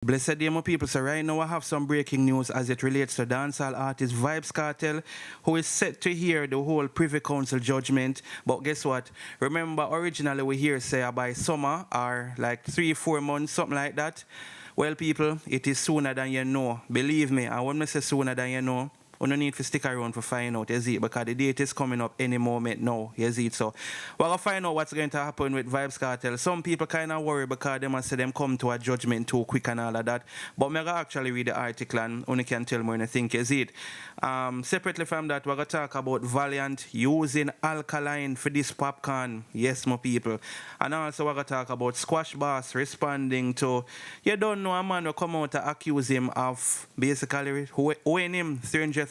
Blessed day, my people. So right now I have some breaking news as it relates to dancehall artist Vybz Kartel, who is set to hear the whole Privy Council judgment. But guess what? Remember, originally we hear say by summer or like 3 4 months, something like that. Well, people, it is sooner than you know. Believe me, I want to say sooner than you know. You don't need to stick around to find out, you see, because the date is coming up any moment now, you see. So we're going to find out what's going to happen with Vybz Kartel. Some people kind of worry because they must say them come to a judgment too quick and all of that. But I'm going to actually read the article and only can tell me when I think, you see it. Separately from that, we're going to talk about Valiant using alkaline for this popcorn. Yes, my people. And also we're going to talk about Squash Boss responding to, you don't know, a man will come out to accuse him of basically owing him $300,000.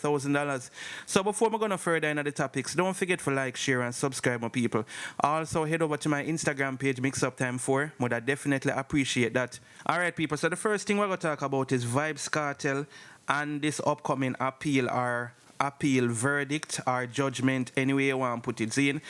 So before we're going to further into the topics, don't forget to like, share, and subscribe, my people. Also, head over to my Instagram page, Mix Up Time 4. Would I definitely appreciate that. All right, people. So the first thing we're going to talk about is Vybz Kartel and this upcoming appeal verdict or judgment, anyway you want to put it in.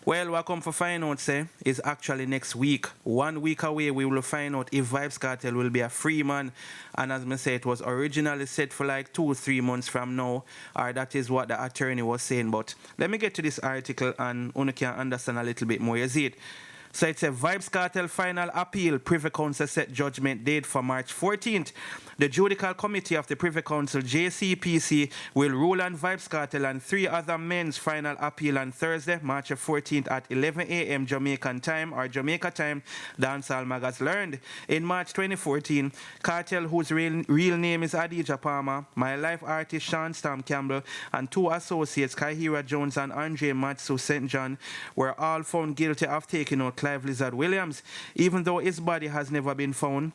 Well, what come for find out, say, is actually next week. 1 week away, we will find out if Vybz Kartel will be a free man. And as I said, it was originally set for like 2 3 months from now, or that is what the attorney was saying. But let me get to this article and you can understand a little bit more. You see it? So it's a Vybz Kartel final appeal. Privy Council set judgment date for March 14th. The Judicial Committee of the Privy Council, JCPC, will rule on Vybz Kartel and 3 other men's final appeal on Thursday, March 14th at 11 a.m. Jamaican time or Jamaica time, Dancehall Mag has learned. In March 2014, Kartel, whose real name is Adidja Palmer, my life artist Sean Stam Campbell, and 2 associates, Kahira Jones and Andre Matsu St. John, were all found guilty of taking out Clive Lizard Williams. Even though his body has never been found,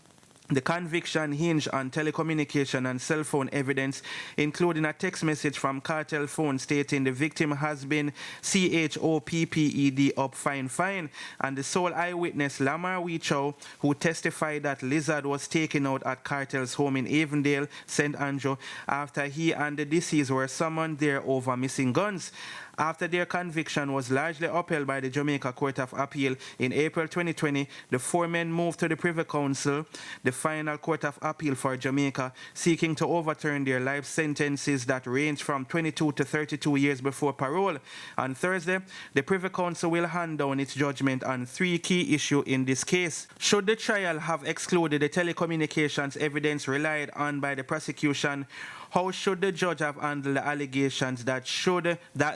the conviction hinged on telecommunication and cell phone evidence, including a text message from Kartel phone stating the victim has been CHOPPED up fine, and the sole eyewitness Lamar Weechow, who testified that Lizard was taken out at Kartel's home in Avondale, St. Andrew, after he and the deceased were summoned there over missing guns. After their conviction was largely upheld by the Jamaica Court of Appeal in April 2020, the 4 men moved to the Privy Council, the final Court of Appeal for Jamaica, seeking to overturn their life sentences that range from 22 to 32 years before parole. On Thursday, the Privy Council will hand down its judgment on 3 key issues in this case. Should the trial have excluded the telecommunications evidence relied on by the prosecution? How should the judge have handled the allegations that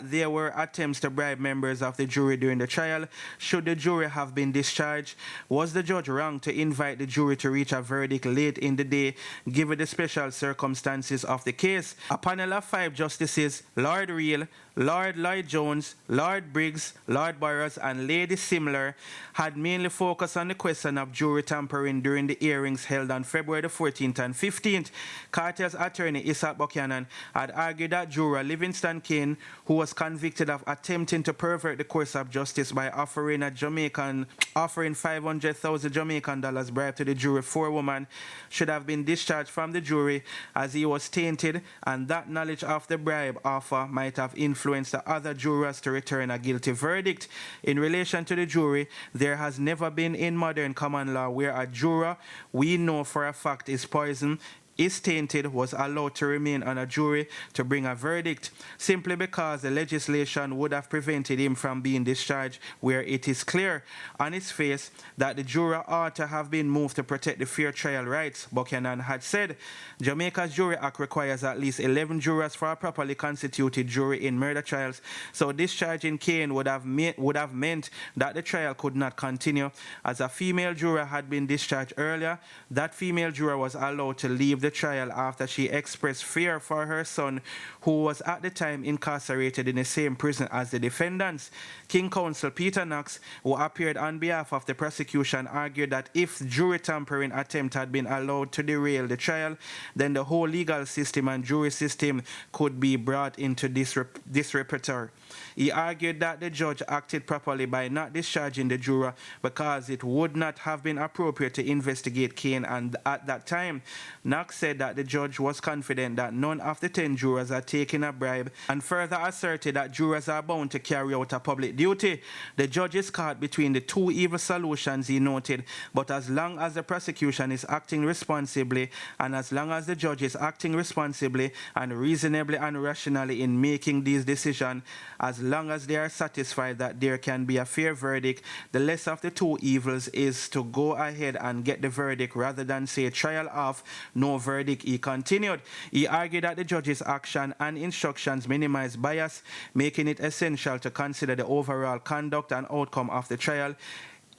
there were attempts to bribe members of the jury during the trial? Should the jury have been discharged? Was the judge wrong to invite the jury to reach a verdict late in the day, given the special circumstances of the case? A panel of 5 justices, Lord Real, Lord Lloyd Jones, Lord Briggs, Lord Burroughs, and Lady Simler, had mainly focused on the question of jury tampering during the hearings held on February the 14th and 15th. Carter's attorney, Isaac Buchanan, had argued that juror Livingston Kane, who was convicted of attempting to pervert the course of justice by offering $500,000 Jamaican dollars bribe to the jury for a woman, should have been discharged from the jury as he was tainted, and that knowledge of the bribe offer might have influenced the other jurors to return a guilty verdict. In relation to the jury, there has never been in modern common law where a juror we know for a fact is poisoned, is tainted, was allowed to remain on a jury to bring a verdict, simply because the legislation would have prevented him from being discharged where it is clear on its face that the juror ought to have been moved to protect the fair trial rights, Buchanan had said. Jamaica's Jury Act requires at least 11 jurors for a properly constituted jury in murder trials, so discharging Kane would have meant that the trial could not continue. As a female juror had been discharged earlier, that female juror was allowed to leave the trial after she expressed fear for her son, who was at the time incarcerated in the same prison as the defendants. King Counsel Peter Knox, who appeared on behalf of the prosecution, argued that if jury tampering attempt had been allowed to derail the trial, then the whole legal system and jury system could be brought into disrepair. He argued that the judge acted properly by not discharging the juror because it would not have been appropriate to investigate Kane, and at that time, Knox Knox said that the judge was confident that none of the 10 jurors are taking a bribe and further asserted that jurors are bound to carry out a public duty. The judge is caught between the two evil solutions, he noted, but as long as the prosecution is acting responsibly and as long as the judge is acting responsibly and reasonably and rationally in making these decisions, as long as they are satisfied that there can be a fair verdict, the less of the two evils is to go ahead and get the verdict rather than say trial off, no verdict, he continued. He argued that the judge's action and instructions minimize bias, making it essential to consider the overall conduct and outcome of the trial,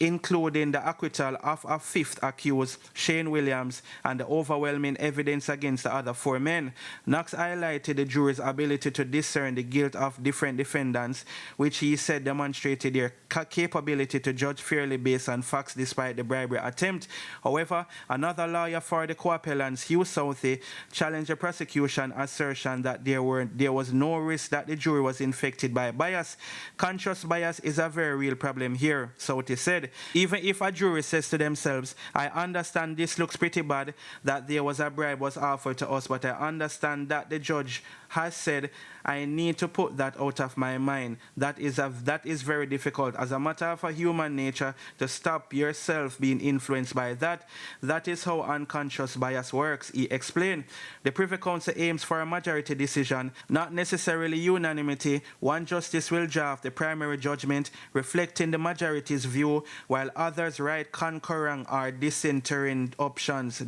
including the acquittal of a fifth accused, Shane Williams, and the overwhelming evidence against the other 4 men. Knox highlighted the jury's ability to discern the guilt of different defendants, which he said demonstrated their capability to judge fairly based on facts despite the bribery attempt. However, another lawyer for the co-appellants, Hugh Southey, challenged the prosecution assertion that there was no risk that the jury was infected by bias. Conscious bias is a very real problem here, Southey said. Even if a jury says to themselves, I understand this looks pretty bad, that there was a bribe was offered to us, but I understand that the judge has said, I need to put that out of my mind. That is very difficult. As a matter of human nature, to stop yourself being influenced by that. That is how unconscious bias works, he explained. The Privy Council aims for a majority decision, not necessarily unanimity. One justice will draft the primary judgment, reflecting the majority's view, while others write concurring or dissenting options, So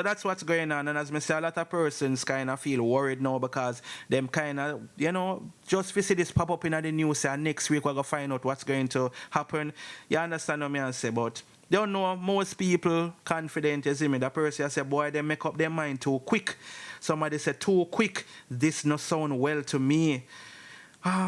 that's what's going on. And as I say, a lot of persons kind of feel worried now because them kind of, just see this pop up in the news and next week we're going to find out what's going to happen. You understand what I say? But they don't know, most people confident, you see me, the person say, boy, they make up their mind too quick. Somebody said, too quick, this no sound well to me.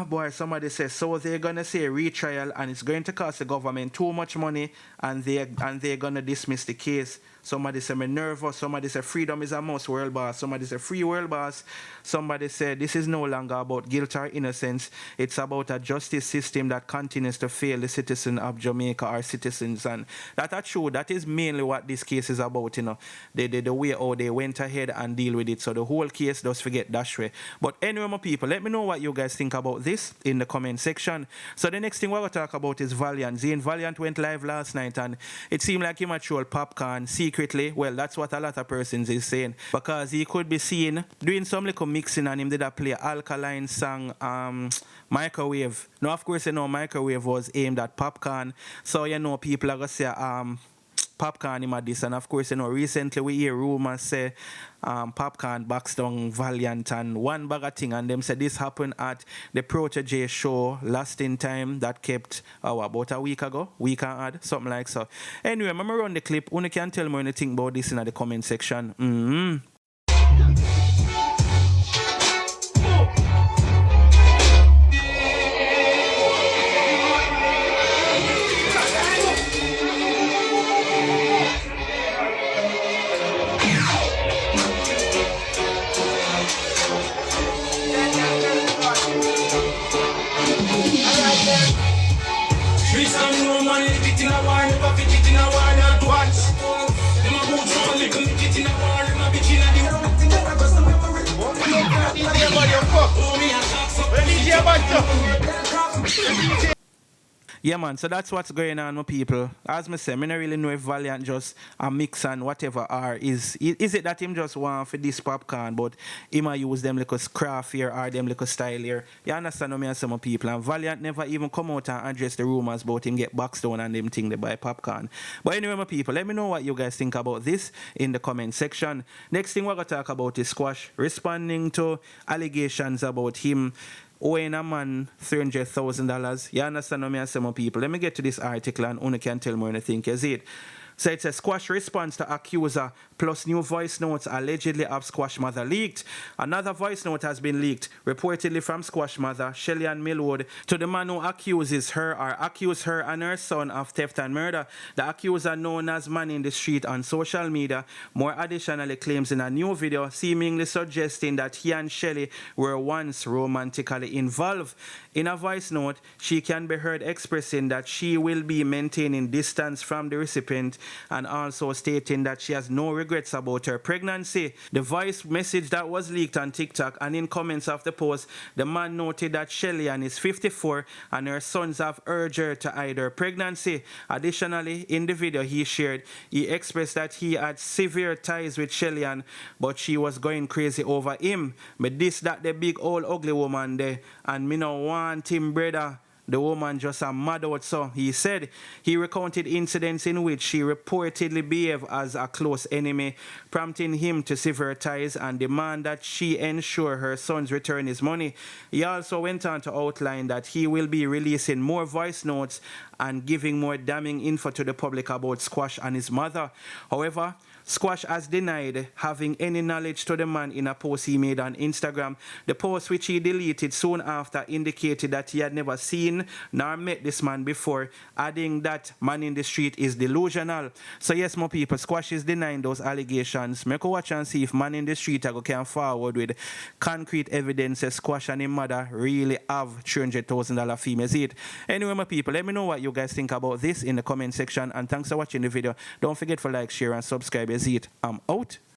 Boy, somebody says, so they're going to say retrial and it's going to cost the government too much money and they're going to dismiss the case. Somebody say, I'm nervous. Somebody say, freedom is a must, world boss. Somebody say, free world boss. Somebody say, this is no longer about guilt or innocence. It's about a justice system that continues to fail the citizen of Jamaica or citizens. And that's true. That is mainly what this case is about, The way how they went ahead and deal with it. So the whole case, just forget that way. But anyway, my people, let me know what you guys think about this in the comment section. So the next thing we're going to talk about is Valiant. Valiant went live last night and it seemed like he might troll Popcaan secretly. Well, that's what a lot of persons is saying, because he could be seen doing some little mixing and him did a play Alkaline song Microwave. Now, of course, Microwave was aimed at Popcaan, so people are going to say Popcaan him at this, and of course, recently we hear rumors say Popcaan backs down Valiant and one bag of thing, and them said this happened at the Protege show last in time that kept about a week ago, week and odd, something like so. Anyway, I'm gonna run the clip. You can tell me anything about this in the comment section. Yeah, man, so that's what's going on with people. As I say, I don't really know if Valiant just a mix and whatever are. Is it that him just want for this Popcaan, but he might use them like a craft here or them like a style here? You understand what I say, some people? And Valiant never even come out and address the rumors about him get boxed down and them thing they buy Popcaan. But anyway, my people, let me know what you guys think about this in the comment section. Next thing we're going to talk about is Squash responding to allegations about him owing a man $300,000. You understand what I say, my people? Let me get to this article and you can tell me what you think. You see it? So it says Squash response to accuser plus new voice notes allegedly of Squash mother leaked. Another voice note has been leaked, reportedly from Squash mother, Shelly-Ann Millwood, to the man who accuses her or accused her and her son of theft and murder. The accuser, known as Man in the Street on social media, more additionally claims in a new video, seemingly suggesting that he and Shelly were once romantically involved. In a voice note, she can be heard expressing that she will be maintaining distance from the recipient and also stating that she has no regrets about her pregnancy. The voice message that was leaked on TikTok, and in comments of the post, the man noted that Shelly-Ann is 54 and her sons have urged her to hide her pregnancy. Additionally, in the video he shared, he expressed that he had severe ties with Shelly-Ann, but she was going crazy over him. But this, that the big old ugly woman there, and me no want him, brother. The woman just a mad out, so he said. He recounted incidents in which she reportedly behaved as a close enemy, prompting him to sever ties and demand that she ensure her sons return his money. He also went on to outline that he will be releasing more voice notes and giving more damning info to the public about Squash and his mother. However, Squash has denied having any knowledge to the man in a post he made on Instagram. The post, which he deleted soon after, indicated that he had never seen nor met this man before, adding that man in the street is delusional. So yes, my people, Squash is denying those allegations. Make a watch and see if man in the street can forward with concrete evidence that Squash and his mother really have $300,000 female. Is it? Anyway, my people, let me know what you guys think about this in the comment section, and thanks for watching the video. Don't forget to like, share and subscribe. Is it? I'm out.